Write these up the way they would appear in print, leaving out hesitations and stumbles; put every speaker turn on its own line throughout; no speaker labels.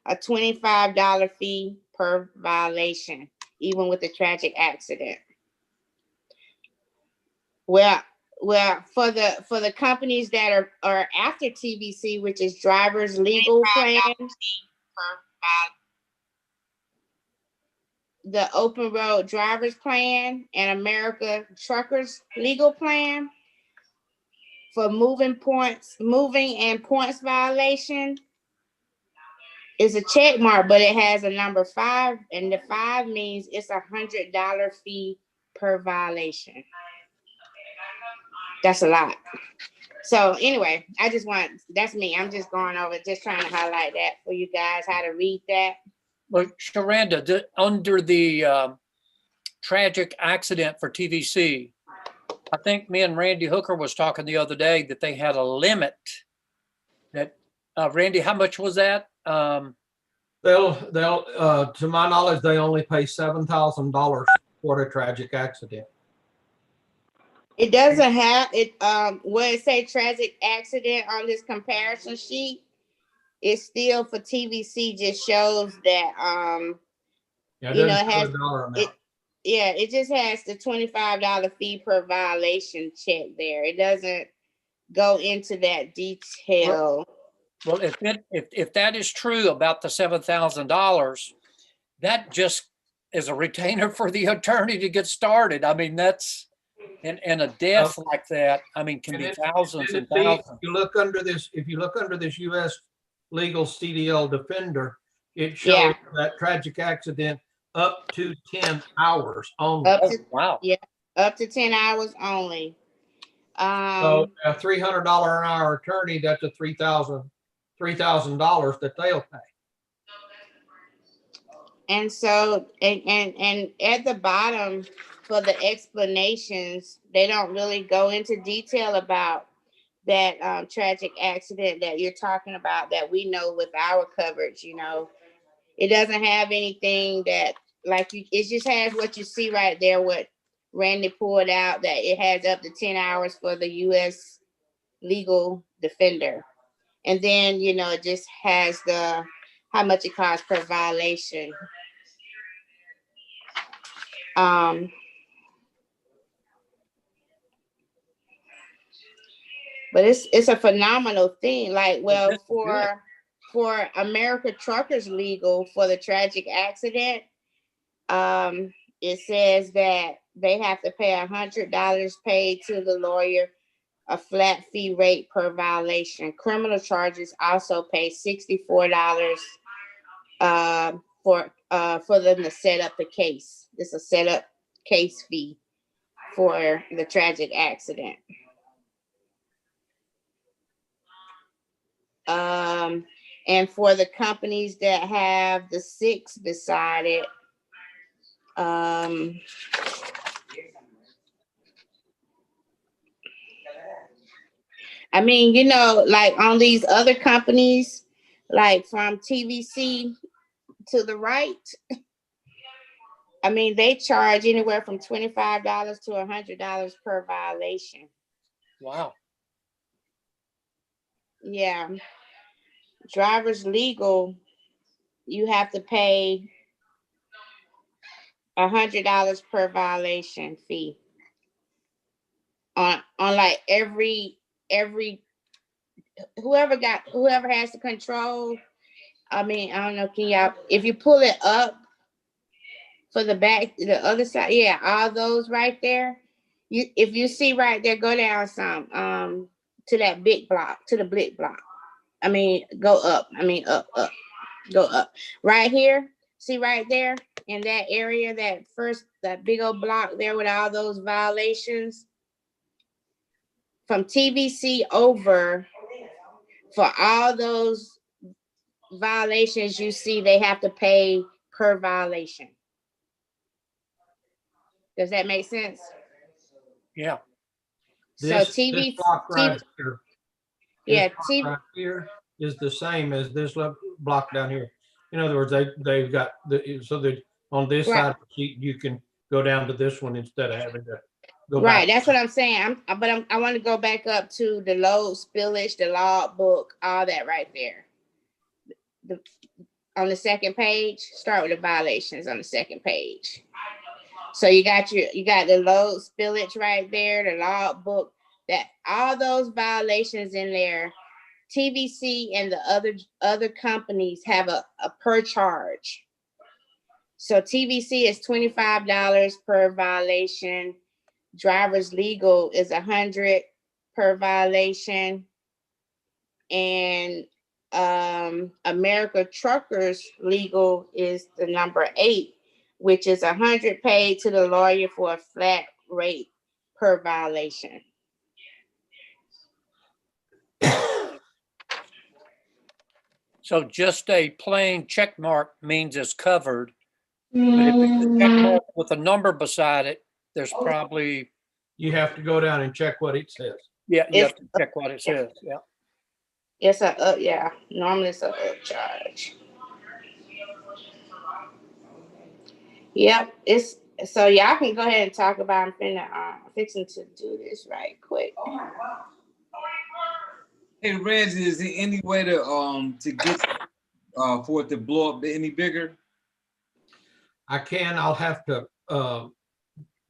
a $25 fee per violation, even with a tragic accident. Well, for the companies that are after TVC, which is driver's legal plan, the open road driver's plan, and America truckers legal plan, for moving and points violation is a check mark, but it has a number 5, and the 5 means it's $100 fee per violation. That's a lot. So anyway, that's me. I'm just going over, just trying to highlight that for you guys, how to read that.
Well, Sherranda, under the tragic accident for TVC, I think me and Randy Hooker was talking the other day that they had a limit. That Randy, how much was that?
They'll to my knowledge, they only pay $7,000 for a tragic accident.
It doesn't have it. Where it say tragic accident on this comparison sheet, it's still for TVC. Just shows that
Yeah,
you know, it has it just has the $25 fee per violation check there. It doesn't go into that detail.
Well, if that is true about the $7,000, that just is a retainer for the attorney to get started. I mean, that's and a death like that, I mean, can be thousands and thousands.
If you look under this U.S. legal CDL defender, it shows that tragic accident up to 10 hours only.
Wow.
Yeah, up to 10 hours only.
So a $300 an hour attorney, that's a $3,000 that they'll pay.
And so, and at the bottom for the explanations, they don't really go into detail about that tragic accident that you're talking about that we know with our coverage. You know, it doesn't have anything that it just has what you see right there, what Randy pulled out, that it has up to 10 hours for the U.S. legal defender. And then, you know, it just has how much it costs per violation. But it's a phenomenal thing. Like, well, for America Truckers Legal, for the tragic accident, it says that they have to pay $100 paid to the lawyer, a flat fee rate per violation. Criminal charges also pay $64 for them to set up the case. It's a setup case fee for the tragic accident. And for the companies that have the 6 beside it, I mean, you know, like on these other companies, like from TVC to the right, I mean, they charge anywhere from $25 to $100 per violation.
Wow.
Yeah. Driver's legal, you have to pay $100 per violation fee on like every whoever has the control. I mean, I don't know, can y'all, if you pull it up for the back, the other side, yeah, all those right there, if you see right there, go down some to that big block, to the big block. I mean, go up. I mean, up, go up. Right here, see right there in that area, that big old block there with all those violations. From TVC over, for all those violations you see, they have to pay per violation. Does that make sense?
Yeah.
This block right here.
Yeah,
TV right here is the same as this block down here. In other words, they've got so that on this side of the sheet you can go down to this one instead of having to go back.
That's what I'm saying. I want to go back up to the load, spillage, the log book, all that right there. on the second page, start with the violations on the second page. So you got the load spillage right there, the log book, that all those violations in there. TVC and the other companies have a per charge. So TVC is $25 per violation. Driver's legal is $100 per violation. And America Truckers Legal is the number 8, which is $100 paid to the lawyer for a flat rate per violation.
So just a plain check mark means it's covered. But if it's a check mark with a number beside it, there's probably.
You have to go down and check what it says.
Yeah, you have to check what it says. Yeah.
It's normally it's a upcharge. Yep, so y'all can go ahead and talk about. I'm fixing to do this right quick.
Hey Reggie, is there any way to get for it to blow up any bigger?
I can. I'll have to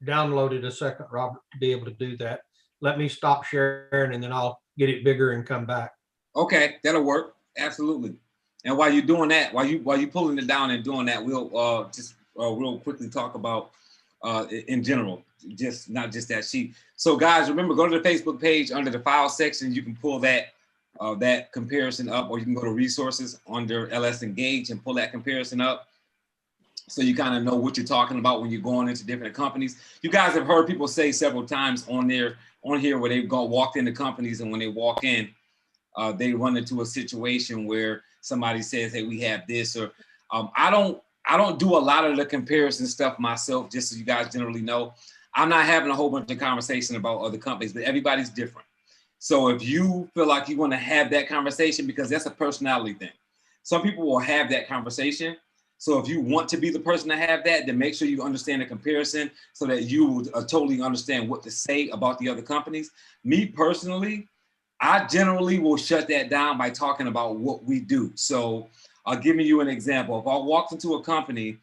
download it a second, Robert, to be able to do that. Let me stop sharing and then I'll get it bigger and come back.
Okay, that'll work. Absolutely. And while you're doing that, while you pulling it down and doing that, we'll just real quickly talk about in general, not just that sheet. So guys, remember, go to the Facebook page under the file section. You can pull that comparison up, or you can go to resources under LS Engage and pull that comparison up. So you kind of know what you're talking about when you're going into different companies. You guys have heard people say several times on here where they've walked into companies, and when they walk in, they run into a situation where somebody says, "Hey, we have this," or I don't do a lot of the comparison stuff myself, just so you guys generally know. I'm not having a whole bunch of conversation about other companies, but everybody's different. So if you feel like you want to have that conversation, because that's a personality thing, some people will have that conversation. So if you want to be the person to have that, then make sure you understand the comparison so that you will totally understand what to say about the other companies. Me personally, I generally will shut that down by talking about what we do. So I'll give you an example. If I walk into a company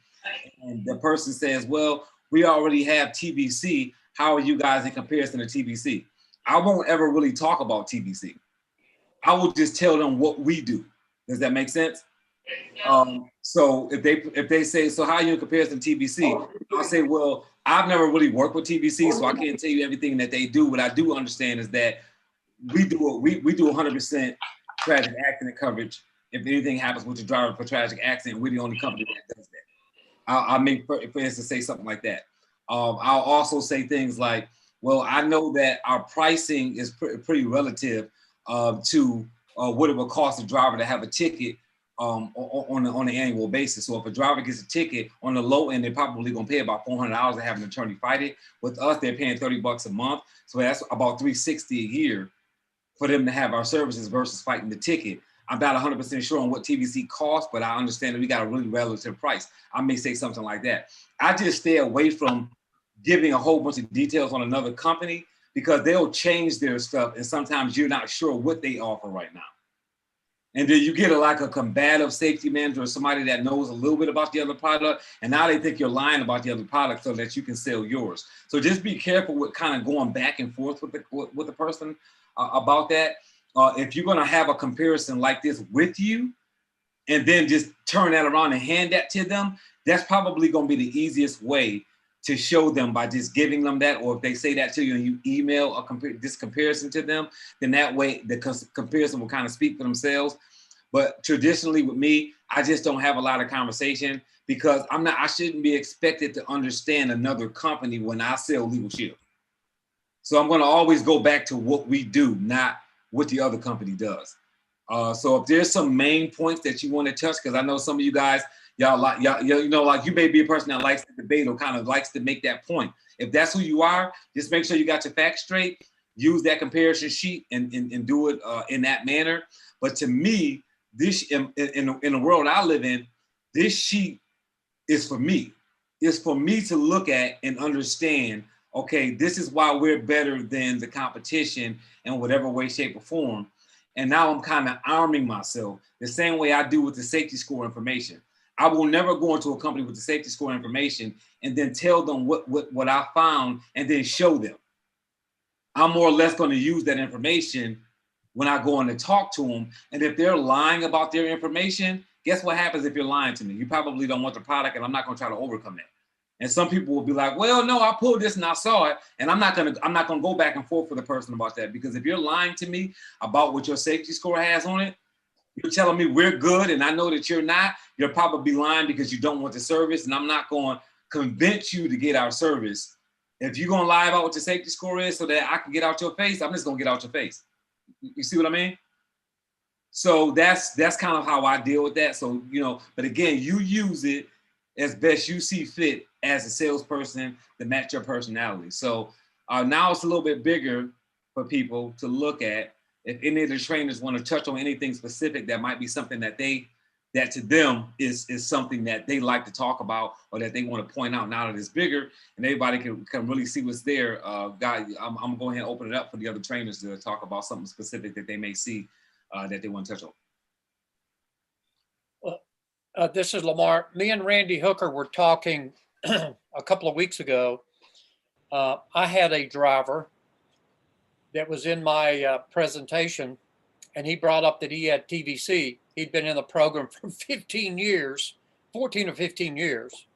and the person says, "Well, we already have TBC. How are you guys in comparison to TBC?" I won't ever really talk about TBC. I will just tell them what we do. Does that make sense? So if they say, "So how are you in comparison to TBC?" I'll say, "Well, I've never really worked with TBC, so I can't tell you everything that they do. What I do understand is that we do 100% tragic accident coverage. If anything happens with the driver for tragic accident, we're the only company that does that." I'll make, for instance, say something like that. I'll also say things like, "Well, I know that our pricing is pretty relative to what it would cost a driver to have a ticket on an annual basis. So if a driver gets a ticket on the low end, they're probably going to pay about $400 to have an attorney fight it. With us, they're paying $30 a month. So that's about $360 a year for them to have our services versus fighting the ticket. I'm not 100% sure on what TVC costs, but I understand that we got a really relative price." I may say something like that. I just stay away from giving a whole bunch of details on another company, because they'll change their stuff, and sometimes you're not sure what they offer right now. And then you get like a combative safety manager or somebody that knows a little bit about the other product, and now they think you're lying about the other product so that you can sell yours. So just be careful with kind of going back and forth with the person about that. If you're going to have a comparison like this with you, and then just turn that around and hand that to them, that's probably going to be the easiest way to show them, by just giving them that. Or if they say that to you and you email this comparison to them, then that way the comparison will kind of speak for themselves. But traditionally with me, I just don't have a lot of conversation, because I shouldn't be expected to understand another company when I sell LegalShield. So I'm going to always go back to what we do, not what the other company does. So if there's some main points that you want to touch, because I know some of you guys, like you may be a person that likes to debate or kind of likes to make that point. If that's who you are, just make sure you got your facts straight. Use that comparison sheet and do it in that manner. But to me, this in the world I live in, this sheet is for me. It's for me to look at and understand, okay, this is why we're better than the competition in whatever way, shape, or form. And now I'm kind of arming myself the same way I do with the safety score information. I will never go into a company with the safety score information and then tell them what I found and then show them. I'm more or less going to use that information when I go in and talk to them. And if they're lying about their information, guess what happens if you're lying to me? You probably don't want the product, and I'm not going to try to overcome that. And some people will be like, well, no, I pulled this and I saw it. And I'm not going to go back and forth with a person about that, because if you're lying to me about what your safety score has on it, you're telling me we're good and I know that you're not, you're probably lying because you don't want the service, and I'm not going to convince you to get our service. If you're going to lie about what your safety score is so that I can get out your face, I'm just going to get out your face. You see what I mean? So that's kind of how I deal with that. So, but again, you use it as best you see fit as a salesperson to match your personality. So now it's a little bit bigger for people to look at. If any of the trainers want to touch on anything specific, that might be something that to them is something that they like to talk about, or that they want to point out now that it's bigger and everybody can really see what's there. Guys, I'm going to open it up for the other trainers to talk about something specific that they may see that they want to touch on.
This is Lamar. Me and Randy Hooker were talking a couple of weeks ago. I had a driver that was in my presentation, and he brought up that he had TVC. He'd been in the program for 14 or 15 years.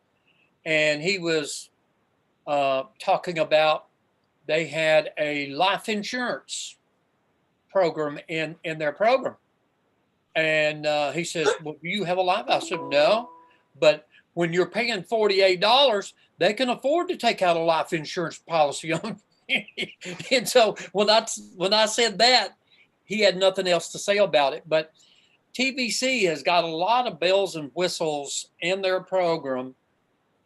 And he was talking about they had a life insurance program in their program. And he says, well, do you have a life? I said, no. But when you're paying $48, they can afford to take out a life insurance policy on. And so when I said that, he had nothing else to say about it. But TVC has got a lot of bells and whistles in their program,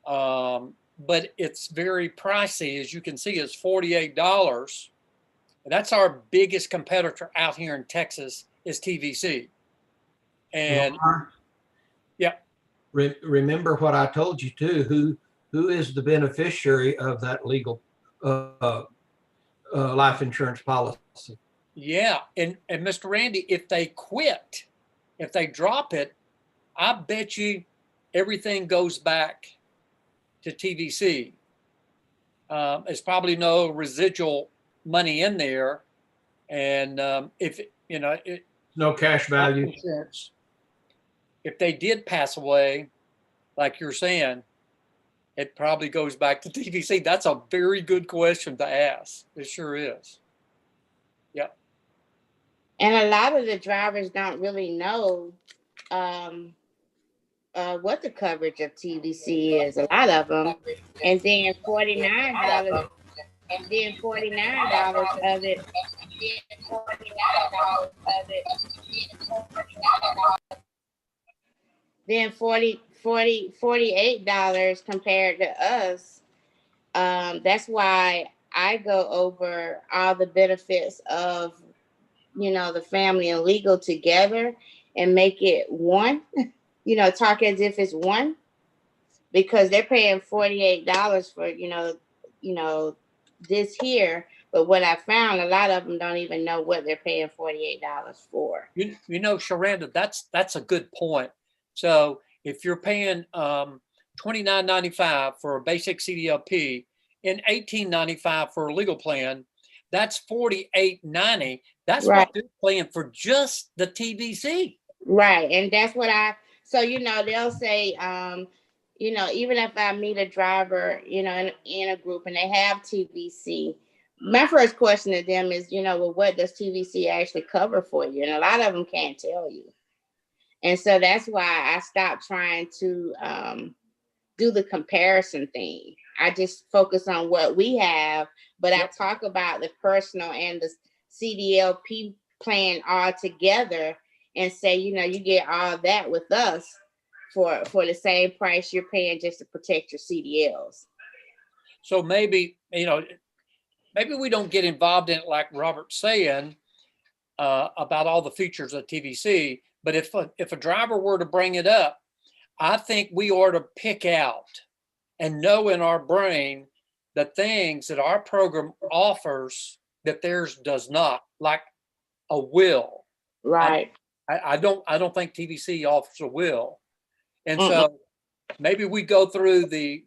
but it's very pricey. As you can see, it's $48. And that's our biggest competitor out here in Texas is TVC. And
Lamar,
yeah,
remember what I told you too. Who is the beneficiary of that legal life insurance policy?
yeah, and Mr. Randy, if they quit, if they drop it, I bet you everything goes back to TVC. There's probably no residual money in there, and if
No cash value.
Insurance, if they did pass away, like you're saying, it probably goes back to TVC. That's a very good question to ask. It sure is. Yep.
And a lot of the drivers don't really know what the coverage of TVC is. A lot of them, and then $49, and then $49 of it. Then $48 compared to us. That's why I go over all the benefits of the family and legal together and make it one. Talk as if it's one, because they're paying $48 for this here. But what I found, a lot of them don't even know what they're paying $48 for.
Sherranda, that's a good point. So if you're paying $29.95 for a basic CDLP and $18.95 for a legal plan, that's $48.90. That's right. What they're paying for just the TVC.
Right, and that's what so they'll say, even if I meet a driver, in a group and they have TVC, my first question to them is, well, what does TVC actually cover for you? And a lot of them can't tell you. And so that's why I stopped trying to do the comparison thing. I just focus on what we have, but I talk about the personal and the CDLP plan all together and say, you get all that with us for the same price you're paying just to protect your CDLs.
So maybe we don't get involved in it like Robert's saying about all the features of TVC, but if a driver were to bring it up, I think we ought to pick out and know in our brain the things that our program offers that theirs does not, like a will,
Right.
I don't think TBC offers a will. And so maybe we go through the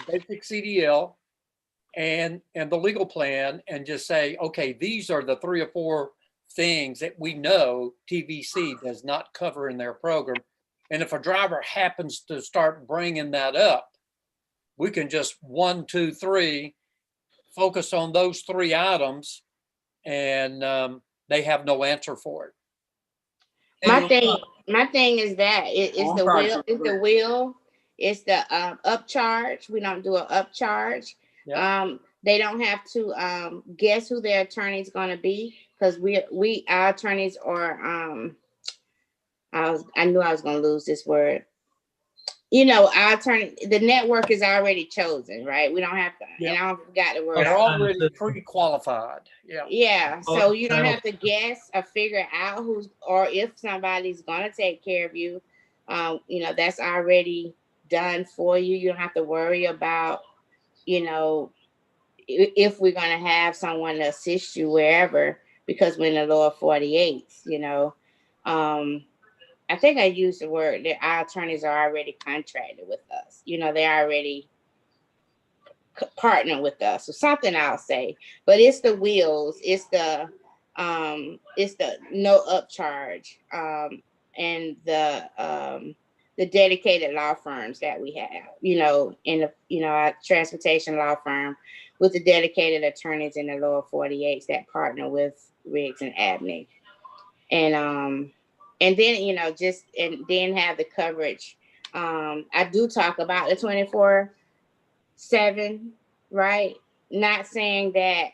basic CDL and the legal plan and just say, okay, these are the 3 or 4 things that we know TBC does not cover in their program. And if a driver happens to start bringing that up, we can just 1, 2, 3 focus on those 3 items, and they have no answer for it.
My thing is that it's the will, it's the upcharge. We don't do an upcharge.
Yep.
They don't have to guess who their attorney is going to be, because our attorneys are I knew I was going to lose this word. You know, our attorney, the network is already chosen, right? We don't have to, and I forgot the word.
They're already pre-qualified. Yeah.
Yeah. So you don't have to guess or figure out who's, or if somebody's going to take care of you. You know, that's already done for you. You don't have to worry about, you know, if we're going to have someone to assist you wherever, because we're in the lower 48, you know. I think I used the word that our attorneys are already contracted with us. You know, they're already partner with us, or something I'll say. But it's the wheels, it's the no upcharge, and the dedicated law firms that we have, you know, in the, you know, our transportation law firm with the dedicated attorneys in the lower 48s that partner with Riggs and Abney. And then, you know, and then have the coverage. I do talk about the 24/7, right? Not saying that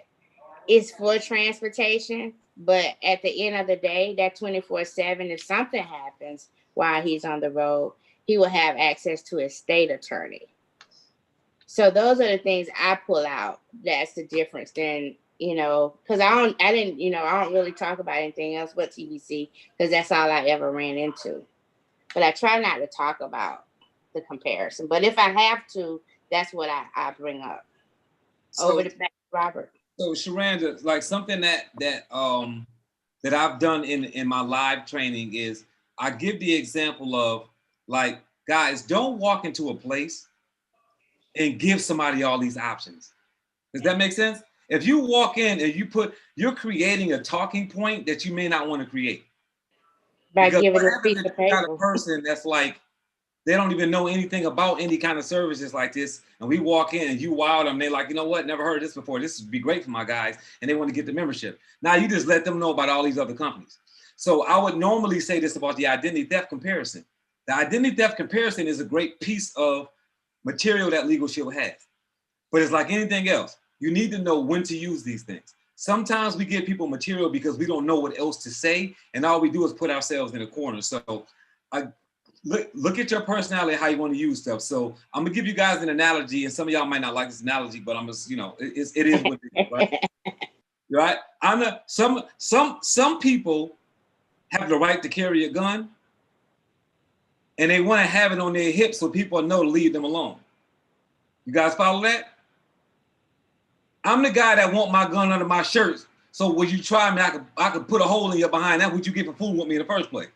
it's for transportation, but at the end of the day, that 24/7, if something happens while he's on the road, he will have access to his state attorney. So those are the things I pull out. That's the difference. Then, you know, because I don't really talk about anything else but TBC, because that's all I ever ran into. But I try not to talk about the comparison. But if I have to, that's what I bring up. Over to Robert.
So Sherranda, like something that I've done in my live training is I give the example of, like, guys, don't walk into a place and give somebody all these options. Does that make sense? If you walk in and you're creating a talking point that you may not want to create.
By
because
giving
what
a
happens
piece
if
of
you got
paper.
a person that's like, they don't even know anything about any kind of services like this, and we walk in and you wow them, they're like, you know what, never heard of this before, this would be great for my guys, and they want to get the membership. Now you just let them know about all these other companies. So I would normally say this about the identity theft comparison. The identity theft comparison is a great piece of material that LegalShield has, but it's like anything else. You need to know when to use these things. Sometimes we give people material because we don't know what else to say, and all we do is put ourselves in a corner. So look at your personality, how you want to use stuff. So I'm gonna give you guys an analogy, and some of y'all might not like this analogy, but I'm just, you know, it is what it is, right? Right? Some people have the right to carry a gun, and they want to have it on their hips so people know to leave them alone. You guys follow that? I'm the guy that want my gun under my shirt. So when you try me, I could put a hole in your behind. That's what you get for fooling with me in the first place.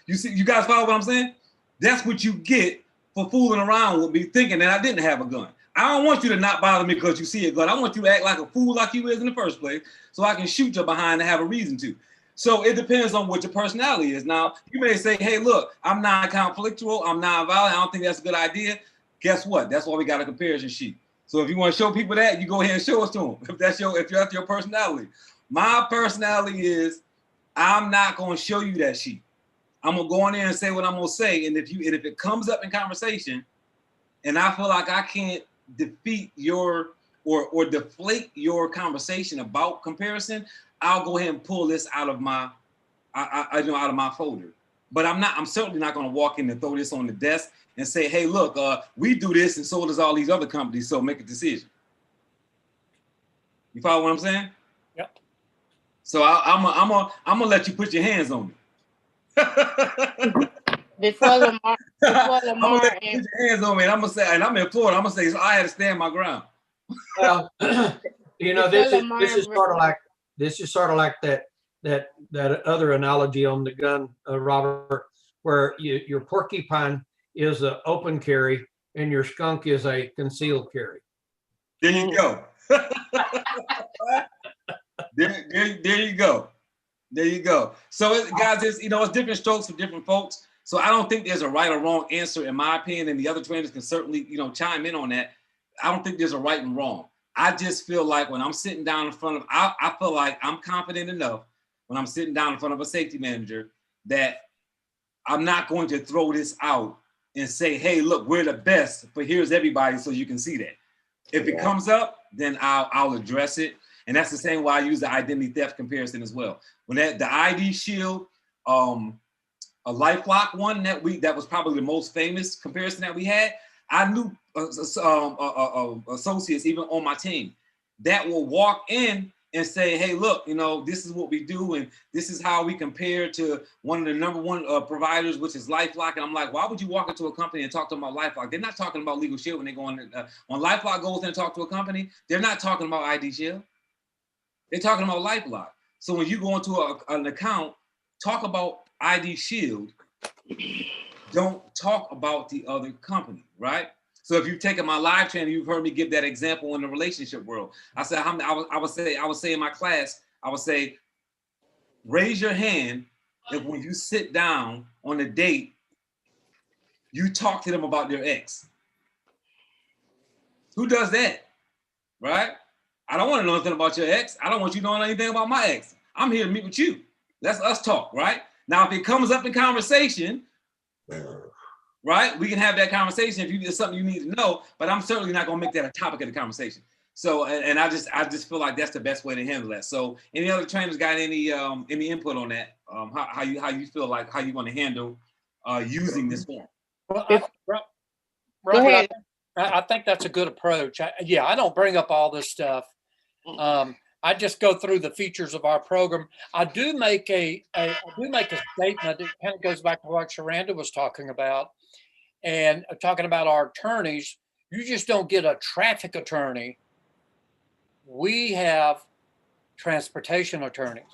You see, you guys follow what I'm saying? That's what you get for fooling around with me, thinking that I didn't have a gun. I don't want you to not bother me because you see a gun. I want you to act like a fool like you is in the first place, so I can shoot your behind and have a reason to. So it depends on what your personality is. Now, you may say, hey, look, I'm non-conflictual, I'm non-violent, I don't think that's a good idea. Guess what? That's why we got a comparison sheet. So if you want to show people that, you go ahead and show us to them. If that's your personality. My personality is, I'm not going to show you that sheet. I'm gonna go in there and say what I'm gonna say, and if it comes up in conversation, and I feel like I can't defeat your or deflate your conversation about comparison, I'll go ahead and pull this out of my out of my folder. But I'm certainly not gonna walk in and throw this on the desk and say, hey, look, we do this, and so does all these other companies. So make a decision. You follow what I'm saying?
Yep.
So I'm gonna let you put your hands on me.
Before Lamar
I'm gonna let you put your hands on me, and I'm gonna say, and I'm in Florida, I'm gonna say, so I had to stand my ground.
Well, you know, this is sort of like that that other analogy on the gun, Robert, where your porcupine is an open carry and your skunk is a concealed carry.
There you go. there you go. There you go. So guys, it's different strokes for different folks. So I don't think there's a right or wrong answer in my opinion, and the other trainers can certainly, chime in on that. I don't think there's a right and wrong. I just feel like when I'm sitting down in front of, I feel like I'm confident enough when I'm sitting down in front of a safety manager that I'm not going to throw this out and say, hey, look, we're the best, but here's everybody so you can see that. If it comes up, then I'll address it. And that's the same way I use the identity theft comparison as well. When the ID Shield, a LifeLock one that was probably the most famous comparison that we had. I knew associates even on my team that will walk in and say, hey, look, this is what we do, and this is how we compare to one of the number one providers, which is LifeLock. And I'm like, why would you walk into a company and talk to them about LifeLock? They're not talking about LegalShield when they go on. When LifeLock goes in and talk to a company, they're not talking about ID Shield. They're talking about LifeLock. So when you go into an account, talk about ID Shield. Don't talk about the other company, right? So if you've taken my live training, you've heard me give that example in the relationship world. I said, I would say in my class, I would say, raise your hand if when you sit down on a date, you talk to them about their ex. Who does that, right? I don't want to know anything about your ex. I don't want you to know anything about my ex. I'm here to meet with you. Let's us talk, right? Now, if it comes up in conversation, right, we can have that conversation if it's something you need to know, but I'm certainly not going to make that a topic of the conversation. So, and I just feel like that's the best way to handle that. So, any other trainers got any input on that? How you feel like how you want to handle using this form?
Well,
Go ahead.
I think that's a good approach. I don't bring up all this stuff. I just go through the features of our program. I do make a statement. It kind of goes back to what Sherranda was talking about, and talking about our attorneys. You just don't get a traffic attorney. We have transportation attorneys,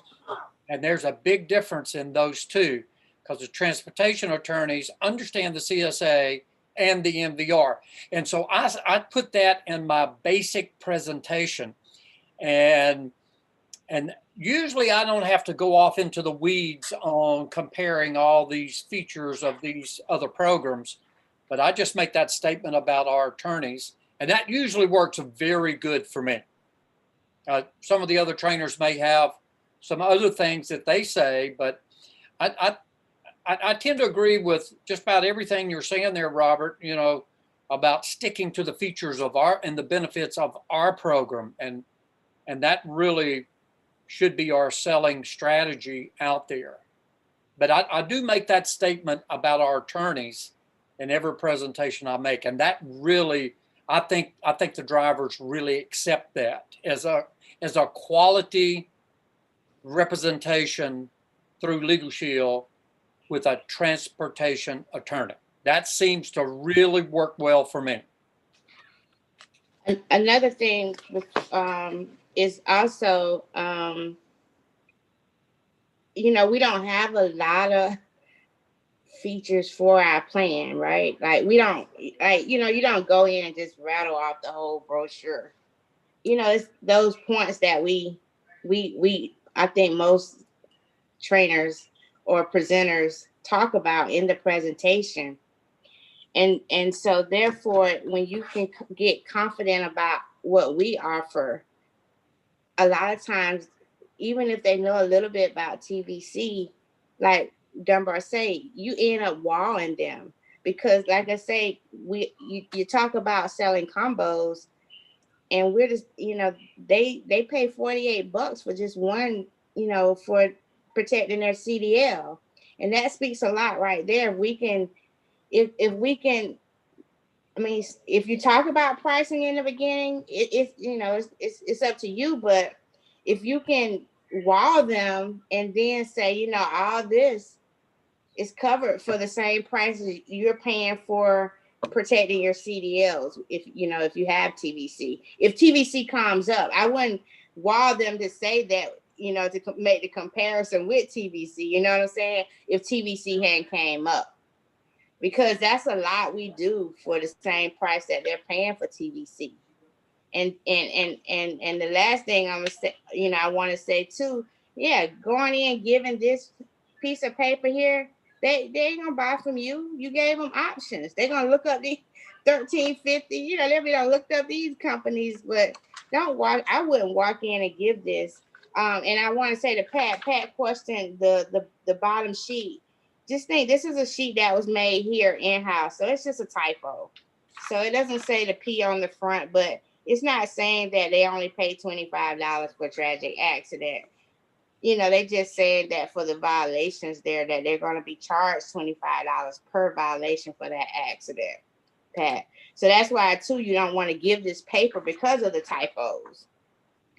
and there's a big difference in those two, because the transportation attorneys understand the CSA and the MVR. And so I put that in my basic presentation. And usually I don't have to go off into the weeds on comparing all these features of these other programs, but I just make that statement about our attorneys, and that usually works very good for me. Some of the other trainers may have some other things that they say, but I tend to agree with just about everything you're saying there, Robert, about sticking to the features of and the benefits of our program. And that really should be our selling strategy out there. But I do make that statement about our attorneys in every presentation I make. And that really, I think the drivers really accept that as a quality representation through LegalShield with a transportation attorney. That seems to really work well for me.
Another thing is also, we don't have a lot of features for our plan, right? Like we don't, you don't go in and just rattle off the whole brochure. It's those points that we I think most trainers or presenters talk about in the presentation. And so therefore, when you can get confident about what we offer, a lot of times, even if they know a little bit about TVC, like Dunbar say, you end up walling them, because like I say, you talk about selling combos, and we're just, they pay $48 for just one, for protecting their CDL. And that speaks a lot right there. If we can, if you talk about pricing in the beginning, it's up to you. But if you can wall them and then say, all this is covered for the same price as you're paying for protecting your CDLs, if you have TVC. If TVC comes up, I wouldn't wall them to say that you know, to make the comparison with TVC. You know what I'm saying? If TVC hadn't came up, because that's a lot we do for the same price that they're paying for TVC. And the last thing I'm gonna say, you know, I want to say too, yeah, going in giving this piece of paper here, they ain't gonna buy from you. You gave them options. They're gonna look up the 1350. You know, they'll be done looked up these companies, but don't walk. I wouldn't walk in and give this. And I want to say to Pat questioned the bottom sheet. Just think, this is a sheet that was made here in house, so it's just a typo. So it doesn't say the P on the front, but it's not saying that they only pay $25 for tragic accident. You know, they just said that for the violations there, that they're going to be charged $25 per violation for that accident, Pat. So that's why, too, you don't want to give this paper because of the typos.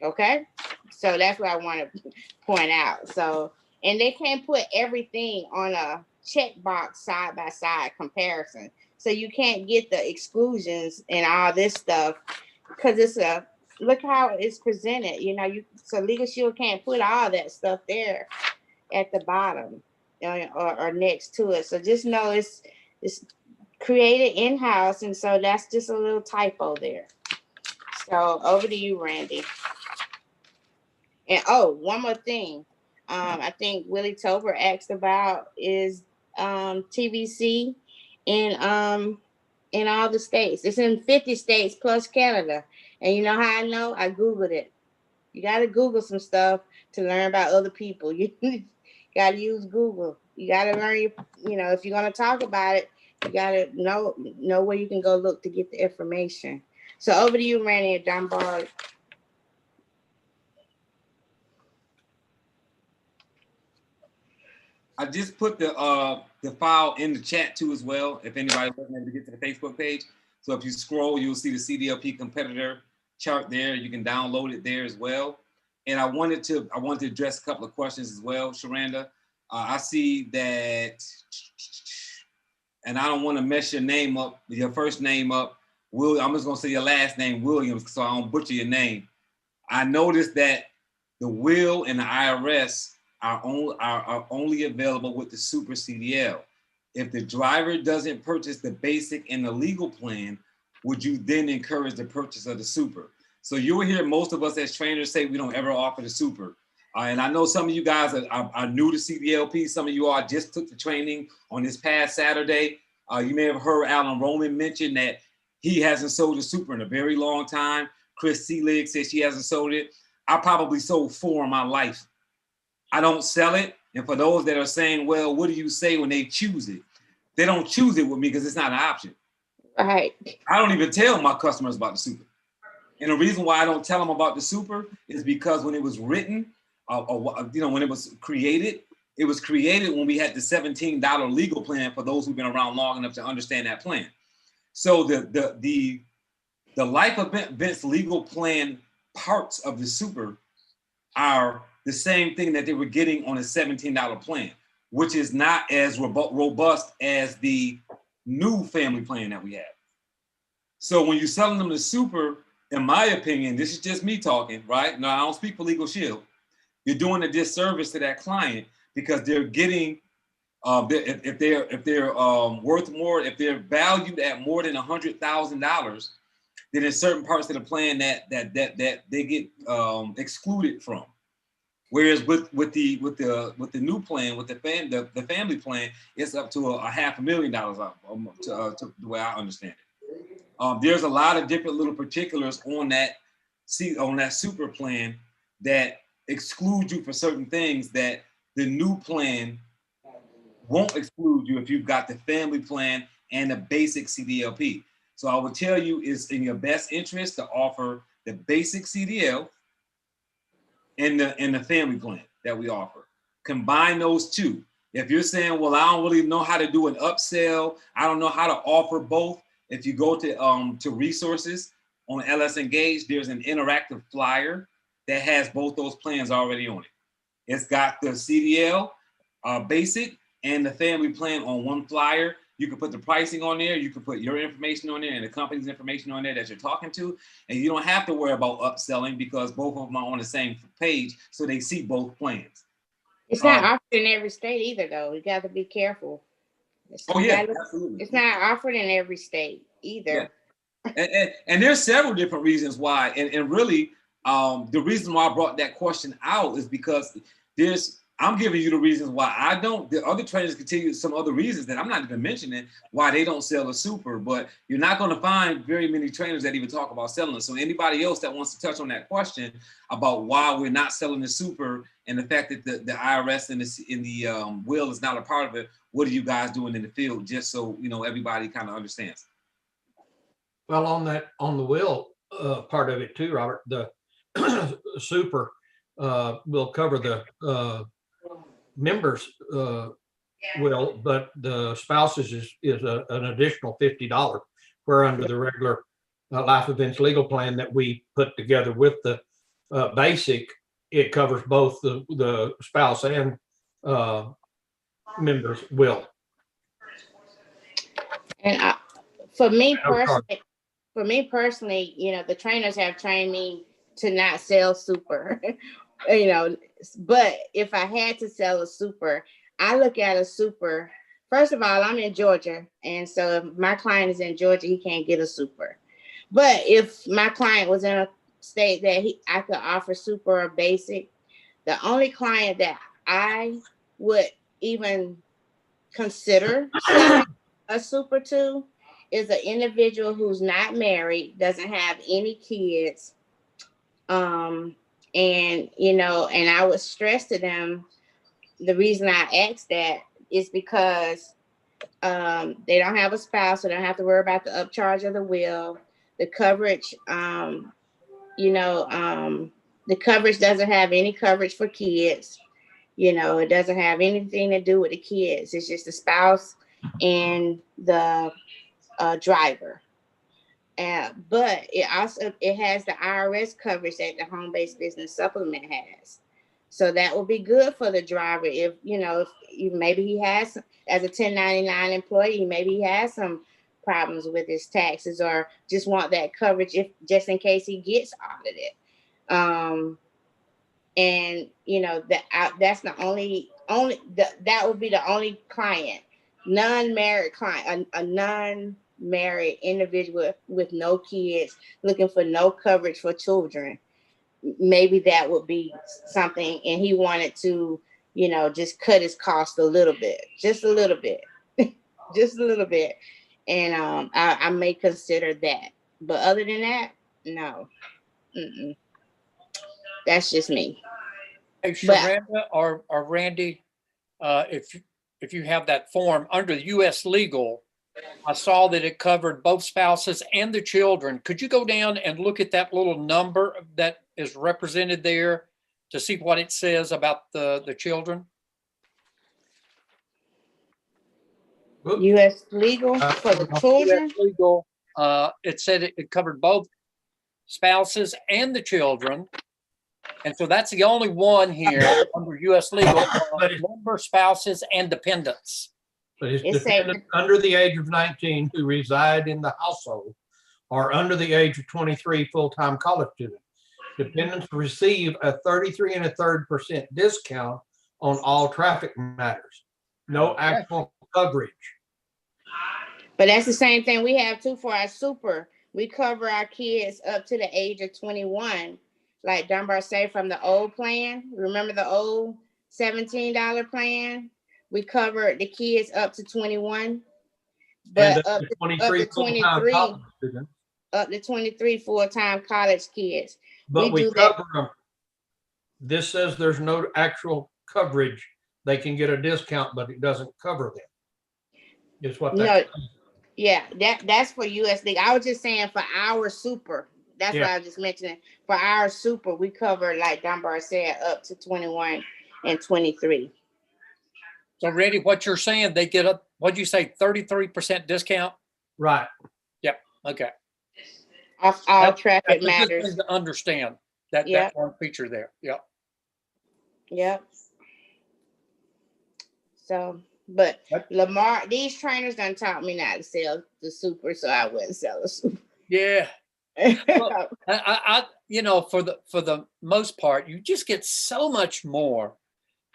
Okay? So that's what I want to point out. So, and they can't put everything on a checkbox side by side comparison. So you can't get the exclusions and all this stuff, because it's a, look how it's presented. You know, so LegalShield can't put all that stuff there at the bottom or next to it. So just know it's created in-house, and so that's just a little typo there. So over to you, Randy. And oh, one more thing. I think Willie Tober asked about is TVC in all the states. It's in 50 states plus Canada. And you know how I know? I Googled it. You got to Google some stuff to learn about other people. You got to use Google. You got to learn, you know, if you're going to talk about it, you got to know where you can go look to get the information. So over to you, Randy and Dunbar.
I just put the file in the chat too as well, if anybody wasn't able to get to the Facebook page. So if you scroll, you'll see the CDLP competitor chart there. You can download it there as well. And I wanted to address a couple of questions as well, Sherranda. I see that, and I don't want to mess your name up, your first name up. I'm just gonna say your last name, Williams, so I don't butcher your name. I noticed that the will and the IRS are only available with the super CDL. If the driver doesn't purchase the basic and the legal plan, would you then encourage the purchase of the super? So you will hear most of us as trainers say we don't ever offer the super. And I know some of you guys are new to CDLP. Some of you all just took the training on this past Saturday. You may have heard Alan Roman mention that he hasn't sold a super in a very long time. Chris Seelig says she hasn't sold it. I probably sold 4 in my life. I don't sell it. And for those that are saying, well, what do you say when they choose it? They don't choose it with me because it's not an option.
Right.
I don't even tell my customers about the super. And the reason why I don't tell them about the super is because when it was written, when it was created when we had the $17 legal plan for those who've been around long enough to understand that plan. So the life events legal plan parts of the super are the same thing that they were getting on a $17 plan, which is not as robust as the new family plan that we have. So when you're selling them the super, in my opinion, this is just me talking, right? No, I don't speak for LegalShield. You're doing a disservice to that client because they're getting, if they're worth more, if they're valued at more than $100,000, then there's certain parts of the plan that they get excluded from. Whereas with the new plan, with the family plan, it's up to a $500,000 to the way I understand it. There's a lot of different little particulars on that super plan that exclude you for certain things that the new plan won't exclude you if you've got the family plan and the basic CDLP. So I would tell you it's in your best interest to offer the basic CDL and the family plan that we offer. Combine those two. If you're saying, well, I don't really know how to do an upsell, I don't know how to offer both. If you go to resources on LS Engage, there's an interactive flyer that has both those plans already on it. It's got the CDL basic and the family plan on one flyer. You can put the pricing on there. You can put your information on there and the company's information on there that you're talking to. And you don't have to worry about upselling because both of them are on the same page. So they see both plans.
It's not offered in every state either, though. You got to be careful.
Absolutely.
It's not offered in every state either.
Yeah. And there's several different reasons why. And really, the reason why I brought that question out is because I'm giving you the reasons why I don't. The other trainers continue some other reasons that I'm not even mentioning why they don't sell a super, but you're not going to find very many trainers that even talk about selling it. So anybody else that wants to touch on that question about why we're not selling the super and the fact that the IRS and the will is not a part of it, what are you guys doing in the field? Just so, everybody kind of understands.
Well, on the will part of it too, Robert, the super will cover the members will, but the spouses is an additional $50, where under the regular life events legal plan that we put together with the basic, it covers both the spouse and members will.
And for me personally, the trainers have trained me to not sell super. But if I had to sell a super, I look at a super. First of all, I'm in Georgia, and so if my client is in Georgia, he can't get a super. But if my client was in a state that I could offer super or basic, the only client that I would even consider selling a super to is an individual who's not married, doesn't have any kids, and I would stress to them, the reason I asked that is because they don't have a spouse, so they don't have to worry about the upcharge of the will. The coverage, the coverage doesn't have any coverage for kids. It doesn't have anything to do with the kids. It's just the spouse and the driver. But it has the IRS coverage that the home-based business supplement has. So that will be good for the driver if maybe he has, as a 1099 employee, maybe he has some problems with his taxes or just want that coverage just in case he gets audited. That's the only that would be the only client, non-married client, a non-married individual with no kids looking for no coverage for children. Maybe that would be something, and he wanted to, just cut his cost a little bit, just a little bit, and I may consider that. But other than that, no. That's just me.
Hey, Sherranda or Randy, if you have that form under U.S. Legal, I saw that it covered both spouses and the children. Could you go down and look at that little number that is represented there to see what it says about the children?
U.S. Legal for the children?
US Legal, it said it covered both spouses and the children. And so that's the only one here under U.S. Legal, member, spouses, and dependents.
But it's dependent under the age of 19 who reside in the household or under the age of 23 full-time college students. Dependents receive a 33 1/3% discount on all traffic matters. No actual coverage.
But that's the same thing we have too for our super. We cover our kids up to the age of 21. Like Dunbar say, from the old plan. Remember the old $17 plan? We covered the kids up to 21, but up to 23 full-time college kids.
But we cover them. This says there's no actual coverage. They can get a discount, but it doesn't cover them. Is what that
no, yeah, that's for USD. I was just saying for our super. That's what I was just mentioning. For our super, we cover, like Dunbar said, up to 21 and 23.
So, Randy, what you're saying, they get a, what'd you say, 33% discount?
Right.
Yep. Okay.
Off all traffic matters.
Just to understand that one feature there. Yep.
Yep. So But
Yep.
Lamar, these trainers done taught me not to sell the super, so I wouldn't sell the super.
Yeah. Well, I for the most part, you just get so much more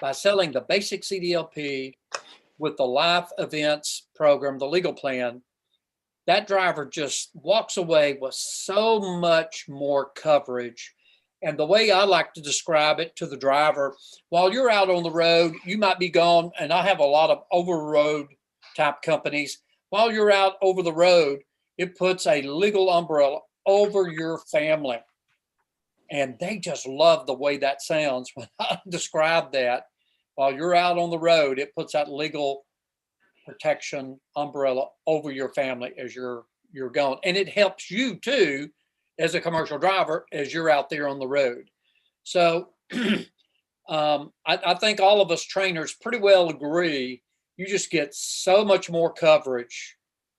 by selling the basic CDLP with the life events program, the legal plan. That driver just walks away with so much more coverage. And the way I like to describe it to the driver, while you're out on the road, you might be gone, and I have a lot of over-road type companies. While you're out over the road, it puts a legal umbrella over your family. And they just love the way that sounds when I describe that. While you're out on the road, it puts that legal protection umbrella over your family as you're going. And it helps you too, as a commercial driver, as you're out there on the road. So I think all of us trainers pretty well agree, you just get so much more coverage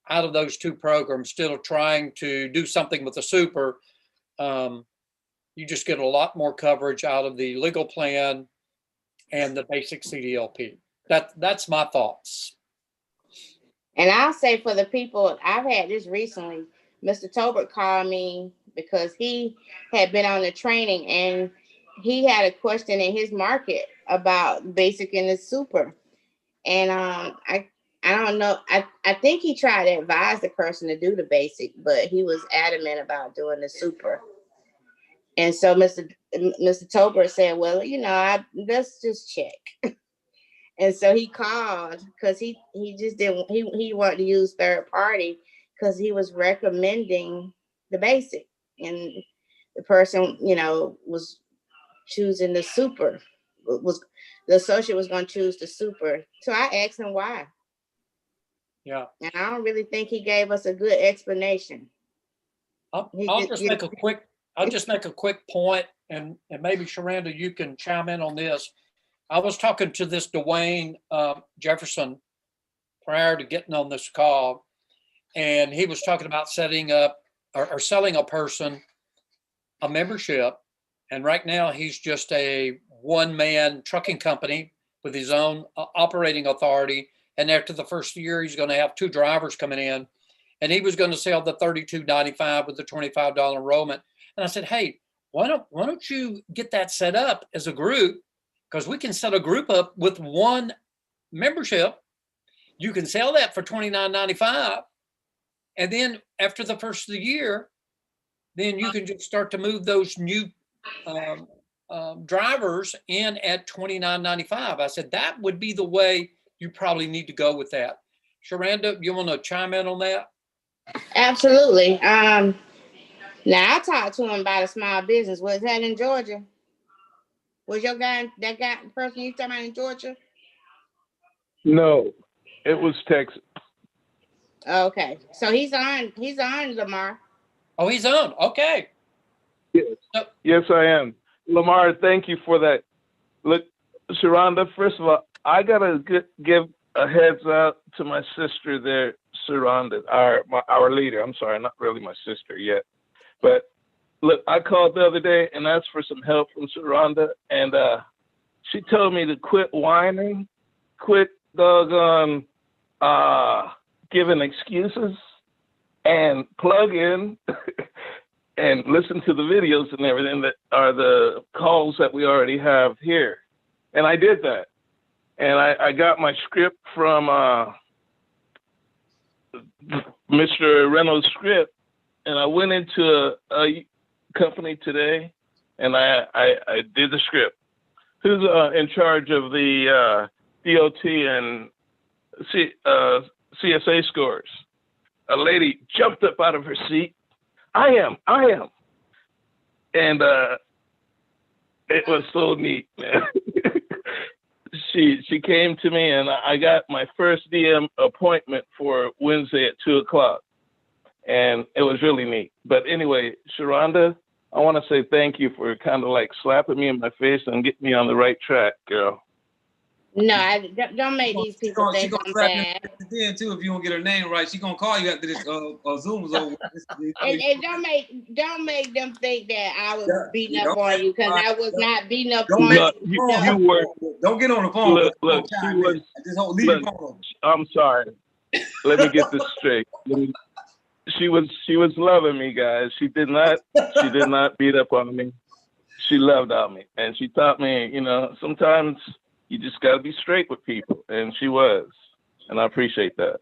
out of those two programs instead of trying to do something with the super. You just get a lot more coverage out of the legal plan and the basic CDLP. That's my thoughts.
And I'll say for the people, I've had this recently. Mr. Tolbert called me because he had been on the training and he had a question in his market about basic and the super. And I don't know. I think he tried to advise the person to do the basic, but he was adamant about doing the super. And so Mr. Tolbert said, well, let's just check. And so he called because he just didn't, he wanted to use third party because he was recommending the basic. And the person, was choosing the super. The associate was going to choose the super. So I asked him why.
Yeah.
And I don't really think he gave us a good explanation.
I'll just make a quick point, and maybe Sherranda, you can chime in on this. I was talking to this Dwayne Jefferson prior to getting on this call, and he was talking about setting up or selling a person a membership. And right now he's just a one-man trucking company with his own operating authority. And after the first year, he's going to have 2 drivers coming in. And he was going to sell the $32.95 with the $25 enrollment. And I said, hey, why don't you get that set up as a group? Because we can set a group up with one membership. You can sell that for $29.95. And then after the first of the year, then you can just start to move those new drivers in at $29.95. I said, that would be the way you probably need to go with that. Sherranda, you want to chime in on that?
Absolutely. Now I talked to him about a small business. Was that in Georgia? Was your guy, the person you talking about in Georgia?
No, it was Texas.
Okay. So he's on Lamar.
Oh, he's on. Okay.
Yes, I am. Lamar, thank you for that. Look, Sherranda, first of all, I got to give a heads up to my sister there, Sherranda, our leader. I'm sorry, not really my sister yet. But look, I called the other day and asked for some help from Sherranda, and she told me to quit whining, quit doggone giving excuses, and plug in and listen to the videos and everything that are the calls that we already have here. And I did that. And I got my script from Mr. Reynolds' script, and I went into a company today, and I did the script. Who's in charge of the D.O.T. and CSA scores? A lady jumped up out of her seat. I am. And it was so neat, man. She came to me, and I got my first DM appointment for Wednesday at 2:00. And it was really neat. But anyway, Sherranda, I want to say thank you for kind of like slapping me in my face and getting me on the right track, girl.
No, don't make these people
She
think
gonna
I'm
slap you
bad.
then too if you don't get her name right. She gonna call you after this Zoom is over.
And don't make them think that I was beating up
Okay.
on you, because I was not beating up
Don't
on
make
Look,
you.
you were.
Don't get on the phone.
Look, she was.
Just leave
Look,
your phone open.
I'm sorry. Let me get this straight. She was loving me, guys. She did not beat up on me. She loved on me, and she taught me, sometimes you just got to be straight with people, and she was, and I appreciate that.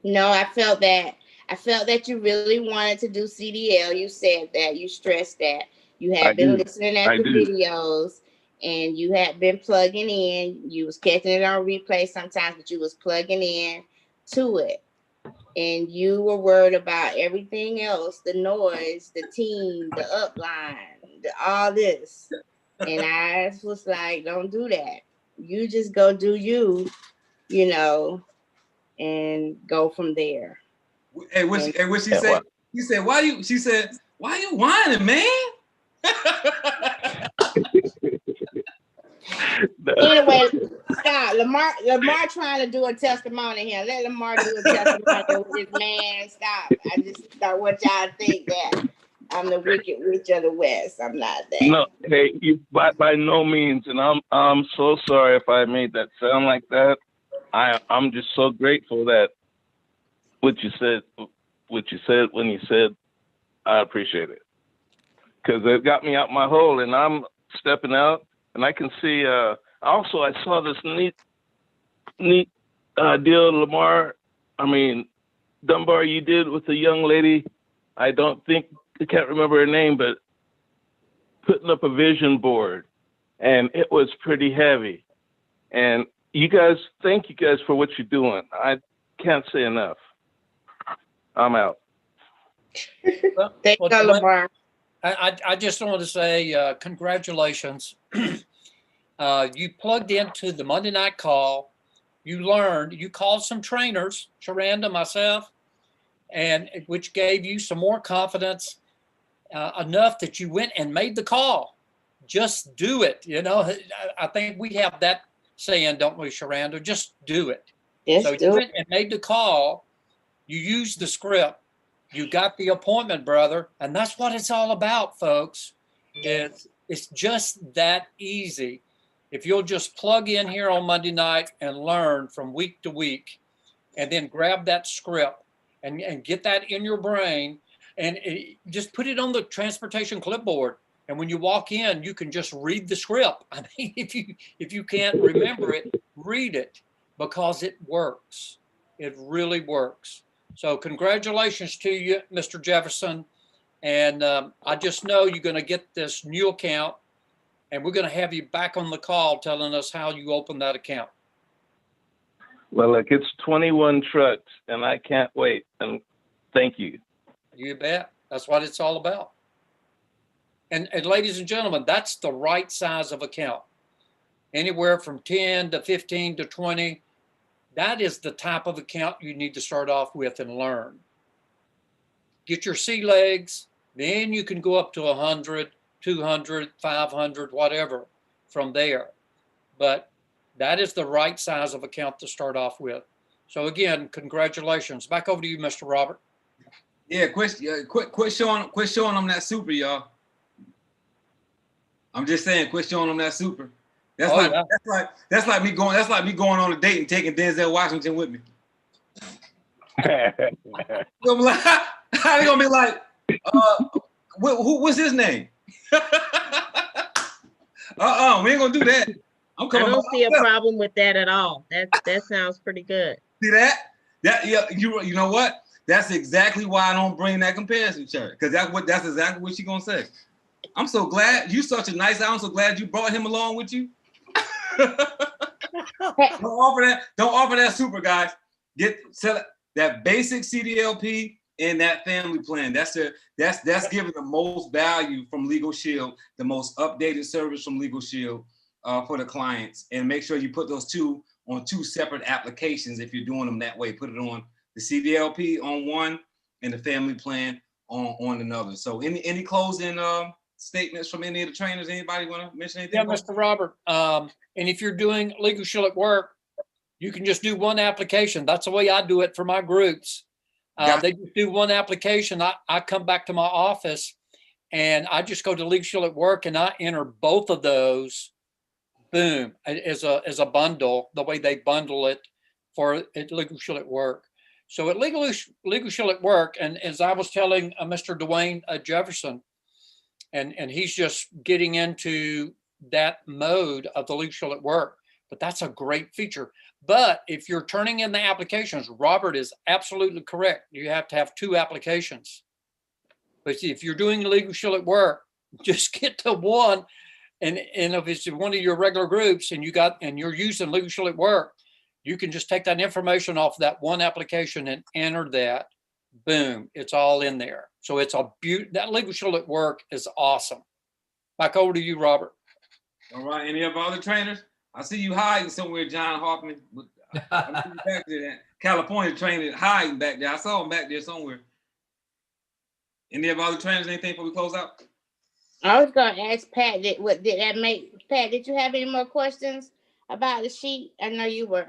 No, I felt that you really wanted to do CDL. You said that, you stressed that. You had been listening at the videos, and you had been plugging in. You was catching it on replay sometimes, but you was plugging in to it. And you were worried about everything else, the noise, the team, the upline, all this. And I was like, don't do that. You just go do you, and go from there.
Hey, what she said? She said, why you whining, man?
Anyway, stop. Lamar trying to do a testimony here. Let Lamar do a testimony with his man. Stop. I just don't want y'all to think that I'm the wicked witch of the West. I'm not that.
No, hey, you by no means, and I'm so sorry if I made that sound like that. I'm just so grateful that what you said when you said, I appreciate it, because it got me out my hole, and I'm stepping out, and I can see. Also, I saw this neat deal, Lamar. Dunbar, you did with a young lady. I can't remember her name, but putting up a vision board, and it was pretty heavy. And thank you guys for what you're doing. I can't say enough. I'm out.
Thank you, Lamar.
I just want to say congratulations. You plugged into the Monday night call. You learned. You called some trainers, Sherranda, myself, and which gave you some more confidence, enough that you went and made the call. Just do it. I think we have that saying, don't we, Sherranda? Just do it. So you went and made the call. You used the script. You got the appointment, brother. And that's what it's all about, folks. It's just that easy. If you'll just plug in here on Monday night and learn from week to week, and then grab that script and get that in your brain, and just put it on the transportation clipboard. And when you walk in, you can just read the script. I mean, if you can't remember it, read it, because it works. It really works. So congratulations to you, Mr. Jefferson. And I just know you're going to get this new account, and we're going to have you back on the call telling us how you opened that account.
Well, look, it's 21 trucks, and I can't wait. And thank you.
You bet. That's what it's all about. And ladies and gentlemen, that's the right size of account. Anywhere from 10 to 15 to 20. That is the type of account you need to start off with and learn. Get your sea legs, then you can go up to 100, 200, 500, whatever from there. But that is the right size of account to start off with. So again, congratulations. Back over to you, Mr. Robert.
Yeah, quit showing them that super, y'all. I'm just saying, quit showing them that super. That's like me going on a date and taking Denzel Washington with me. How they gonna be like, what's his name? We ain't gonna do that.
I don't see a problem with that at all. That sounds pretty good.
See that? Yeah, you know what? That's exactly why I don't bring that comparison chart, because that's exactly what she's gonna say. I'm so glad you're such a nice. I'm so glad you brought him along with you. Don't offer that super, guys. Sell that basic CDLP and that family plan. That's giving the most value from LegalShield, the most updated service from LegalShield for the clients. And make sure you put those two on two separate applications if you're doing them that way. Put it on the CDLP on one and the family plan on another. So any closing statements from any of the trainers? Anybody want to mention anything?
Yeah, Mr. Robert. And if you're doing LegalShield at work, you can just do one application. That's the way I do it for my groups. They just do one application. I come back to my office and I just go to LegalShield at work and I enter both of those. Boom, as a bundle, the way they bundle it for at LegalShield at work. So at LegalShield at work, and as I was telling Mr. Dwayne Jefferson, and he's just getting into that mode of the LegalShield at work, but that's a great feature. But if you're turning in the applications, Robert is absolutely correct. You have to have 2 applications. But if you're doing LegalShield at work, just get to one. And if it's one of your regular groups and you're using LegalShield at work, you can just take that information off that one application and enter that. Boom, it's all in there. So it's that LegalShield at work is awesome. Back over to you, Robert.
All right, any of our other trainers? I see you hiding somewhere, John Hoffman. I'm back to that California trainer hiding back there. I saw him back there somewhere. Any of our other trainers, anything before we close out?
I was gonna ask Pat, did you have any more questions about the sheet? I know you were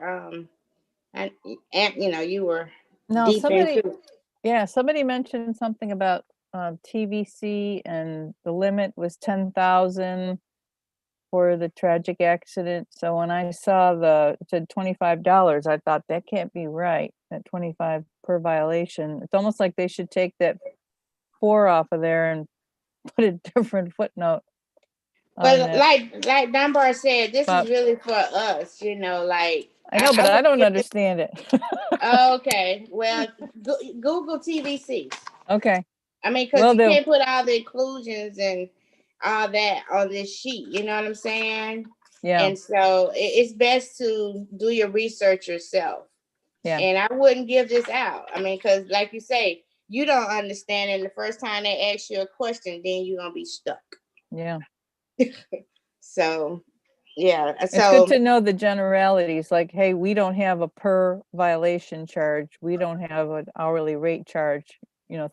you were
No,
deep
somebody,
into it.
somebody mentioned something about TVC and the limit was 10,000 for the tragic accident. So when I saw it said $25, I thought that can't be right. That 25 per violation. It's almost like they should take that 4 off of there and put a different footnote.
But like Dunbar said, this
But-
is really for us, like.
I know, but I don't understand it.
Okay, well, Google TVC.
Okay.
I mean, because
Will
you
do.
can't put all the inclusions and all that on this sheet. You know what I'm saying?
Yeah.
And so it's best to do your research yourself.
Yeah.
And I wouldn't give this out. I mean, because like you say, you don't understand, and the first time they ask you a question, then you're gonna be stuck.
Yeah.
So, yeah.
It's
So
good to know the generalities, like, hey, we don't have a per violation charge. We don't have an hourly rate charge,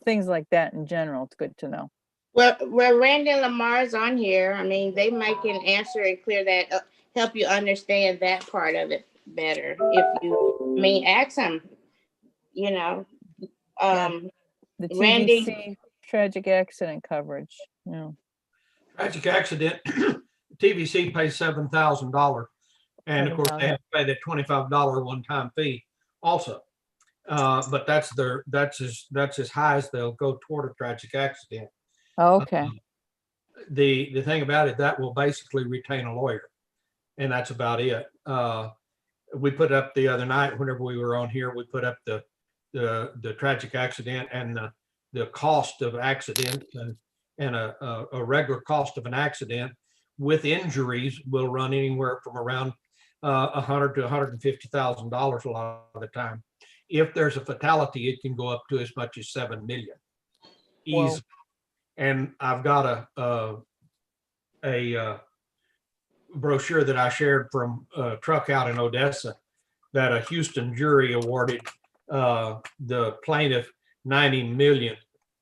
things like that in general. It's good to know.
well, Randy and Lamar's on here. I mean, they might can answer and clear that up, help you understand that part of it better. If you, ask them,
The
Randy.
TVC tragic accident coverage.
Tragic accident, TVC pays $7,000. And of course, they have to pay that $25 one-time fee also. But that's as high as they'll go toward a tragic accident.
Okay.
The thing about it, that will basically retain a lawyer, and that's about it. We put up the other night, whenever we were on here, we put up the tragic accident and the cost of accident and a regular cost of an accident with injuries will run anywhere from around $100,000 to $150,000 a lot of the time. If there's a fatality, it can go up to as much as $7 million. Easy. And I've got a brochure that I shared from a truck out in Odessa that a Houston jury awarded the plaintiff $90 million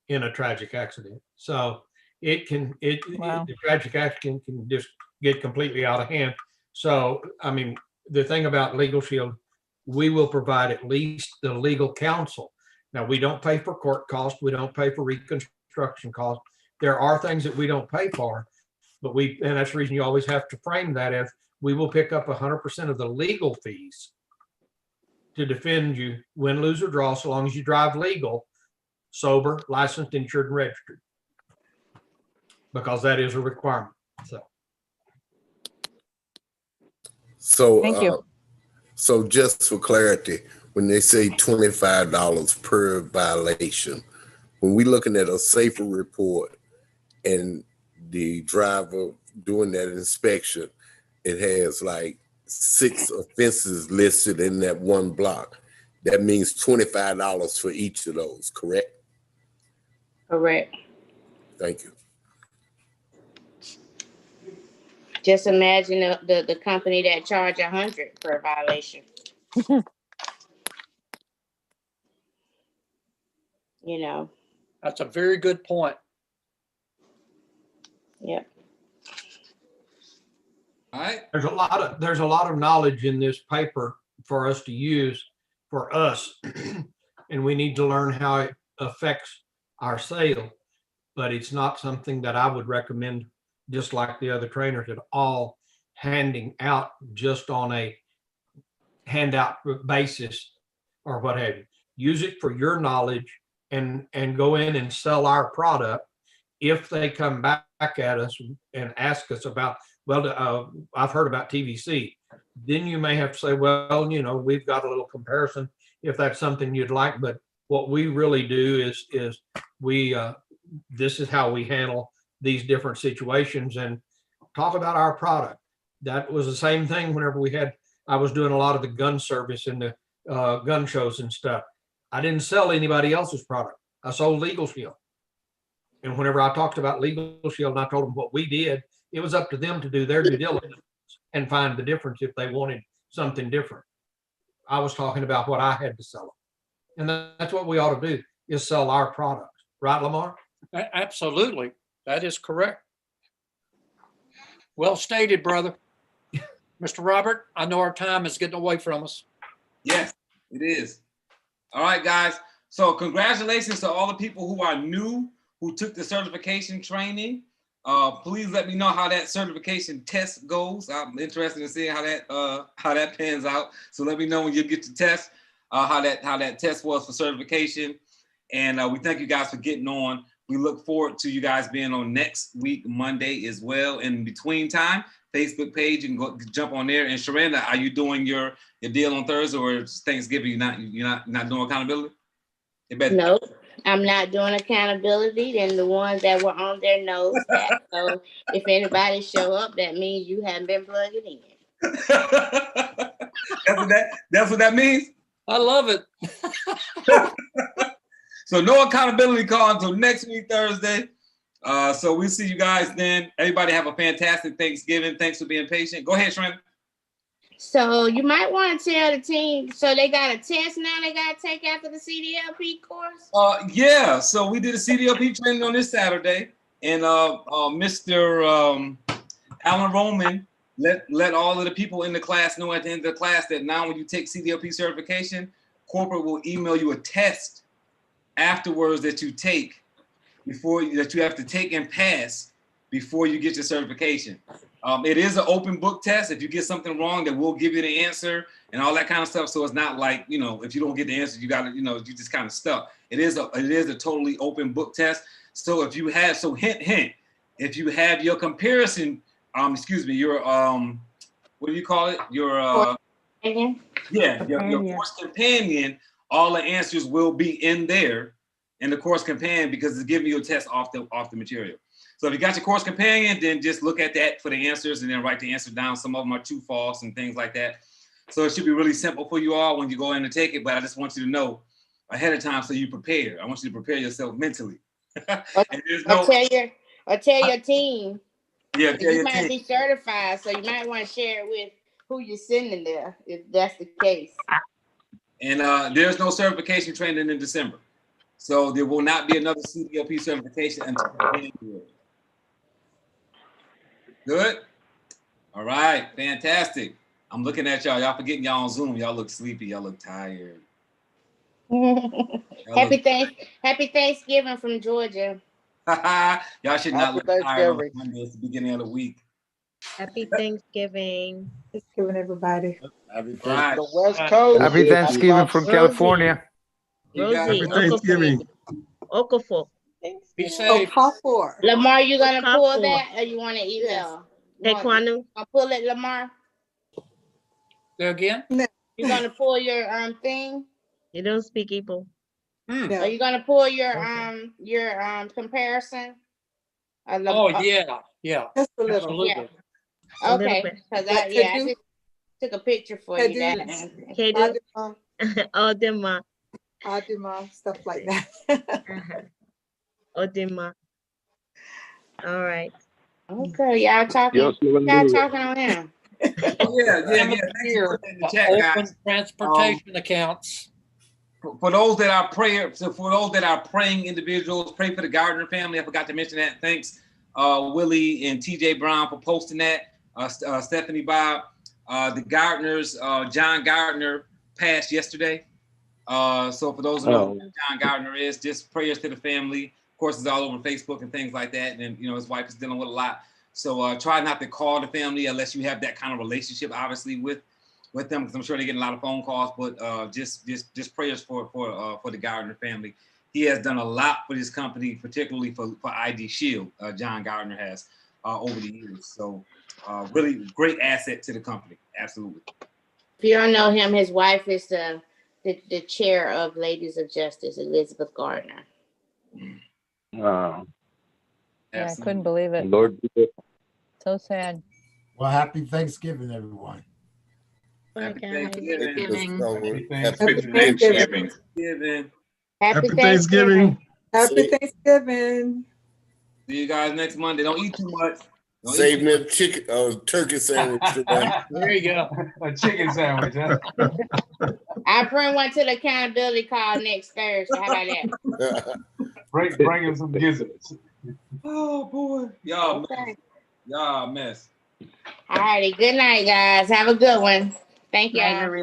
in a tragic accident. So the tragic accident can just get completely out of hand. So, I mean, the thing about LegalShield, we will provide at least the legal counsel. Now, we don't pay for court costs. We don't pay for reconstruction costs. There are things that we don't pay for, but and that's the reason you always have to frame that as we will pick up 100% of the legal fees to defend you, win, lose, or draw, so long as you drive legal, sober, licensed, insured, and registered, because that is a requirement.
So,
Thank you.
So just for clarity, when they say $25 per violation, when we're looking at a safer report and the driver doing that inspection, it has like 6 offenses listed in that one block. That means $25 for each of those, correct?
Correct.
Thank you.
Just imagine the company that charge 100 per violation.
That's a very good point.
Yep.
All right.
There's a lot of knowledge in this paper for us to use for us. And we need to learn how it affects our sale, but it's not something that I would recommend, just like the other trainers at all, handing out just on a handout basis or what have you. Use it for your knowledge and go in and sell our product. If they come back at us and ask us about, well, I've heard about TVC, then you may have to say, well, you know, we've got a little comparison if that's something you'd like. But what we really do is we, this is how we handle these different situations and talk about our product. That was the same thing whenever I was doing a lot of the gun service and the gun shows and stuff. I didn't sell anybody else's product. I sold LegalShield. And whenever I talked about LegalShield and I told them what we did, it was up to them to do their due diligence and find the difference if they wanted something different. I was talking about what I had to sell them. And that's what we ought to do, is sell our product. Right, Lamar?
Absolutely. That is correct. Well stated, brother. Mr. Robert, I know our time is getting away from us.
Yes, it is. All right, guys. So congratulations to all the people who are new, who took the certification training. Please let me know how that certification test goes. I'm interested in seeing how that pans out. So let me know when you get to test, how that test was for certification. And we thank you guys for getting on. We look forward to you guys being on next week, Monday as well. In between time, Facebook page, you can go jump on there. And Sherranda, are you doing your deal on Thursday, or it's Thanksgiving? You're not doing accountability?
No, I'm not doing accountability. And the ones that were on there knows that. So if anybody show up, that means you haven't been plugging in.
That's what that means?
I love it.
So no accountability call until next week, Thursday. So we'll see you guys then. Everybody have a fantastic Thanksgiving. Thanks for being patient. Go ahead, Sherranda.
So you might want to tell the team, so they got a test now they got to take after the CDLP course?
Yeah, so we did a CDLP training on this Saturday, and Mr. Alan Roman let all of the people in the class know at the end of the class that now when you take CDLP certification, corporate will email you a test afterwards that you take that you have to take and pass before you get your certification. It is an open book test. If you get something wrong, then we'll give you the answer and all that kind of stuff. So it's not like, you know, if you don't get the answer, you got to, you know, you just kind of stuck. It is a totally open book test. So if you have, hint, if you have your comparison, your what do you call it? Your course companion, all the answers will be in there in the course companion because it's giving you a test off the material. So if you got your course companion, then just look at that for the answers and then write the answer down. Some of them are true, false, and things like that. So it should be really simple for you all when you go in and take it, but I just want you to know ahead of time so you prepare. I want you to prepare yourself mentally.
Or tell your team.
Yeah,
you might be certified, so you might want to share it with who you're sending there, if that's the case.
And there's no certification training in December. So there will not be another CDLP certification until January. Good? All right, fantastic. I'm looking at y'all. Y'all forgetting y'all on Zoom. Y'all look sleepy. Y'all look tired.
Happy Thanksgiving from Georgia.
Y'all should not look tired on Monday. It's the beginning of the week.
Happy Thanksgiving.
Thanksgiving, everybody.
Happy Friday.
The West Coast.
Happy Thanksgiving from California.
Rosie,
Happy
Thanksgiving. Okafo.
Be safe.
Lamar, you gonna pull that, or you want to email?
Taekwondo.
I'll pull it, Lamar.
There again?
You gonna pull your thing?
You don't speak Igbo.
Are you gonna pull your comparison?
Yeah.
Just a little.
Absolutely.
Yeah. Okay, because I just took a picture for you.
Kedu. Odema.
Adima, stuff like that.
Odema. All right.
Okay, y'all talking on him.
Yeah. Thanks for putting in the chat, guys.
Open transportation accounts.
For those that are praying individuals, pray for the Gardner family. I forgot to mention that. Thanks. Willie and TJ Brown for posting that. Stephanie Bob, the Gardners, John Gardner passed yesterday. So for those who know who John Gardner is, just prayers to the family. Of course, it's all over Facebook and things like that. And you know, his wife is dealing with a lot. So try not to call the family unless you have that kind of relationship, obviously, with them, because I'm sure they're getting a lot of phone calls. But just prayers for the Gardner family. He has done a lot for this company, particularly for ID Shield. John Gardner has over the years. So really great asset to the company. Absolutely.
If you don't know him, his wife is the chair of Ladies of Justice, Elizabeth Gardner.
Wow.
Yeah, I couldn't believe it.
Lord,
So sad.
Well, happy Thanksgiving, everyone.
Happy
Thanksgiving.
Happy Thanksgiving.
Happy Thanksgiving.
Happy Thanksgiving.
See you guys next Monday. Don't eat too much.
Save me a turkey sandwich today.
There you go.
A chicken sandwich, huh?
I bring one to the accountability call next Thursday. How about that?
Bring him some gizzards.
Oh boy. Y'all mess.
All righty. Good night, guys. Have a good one. Thank you.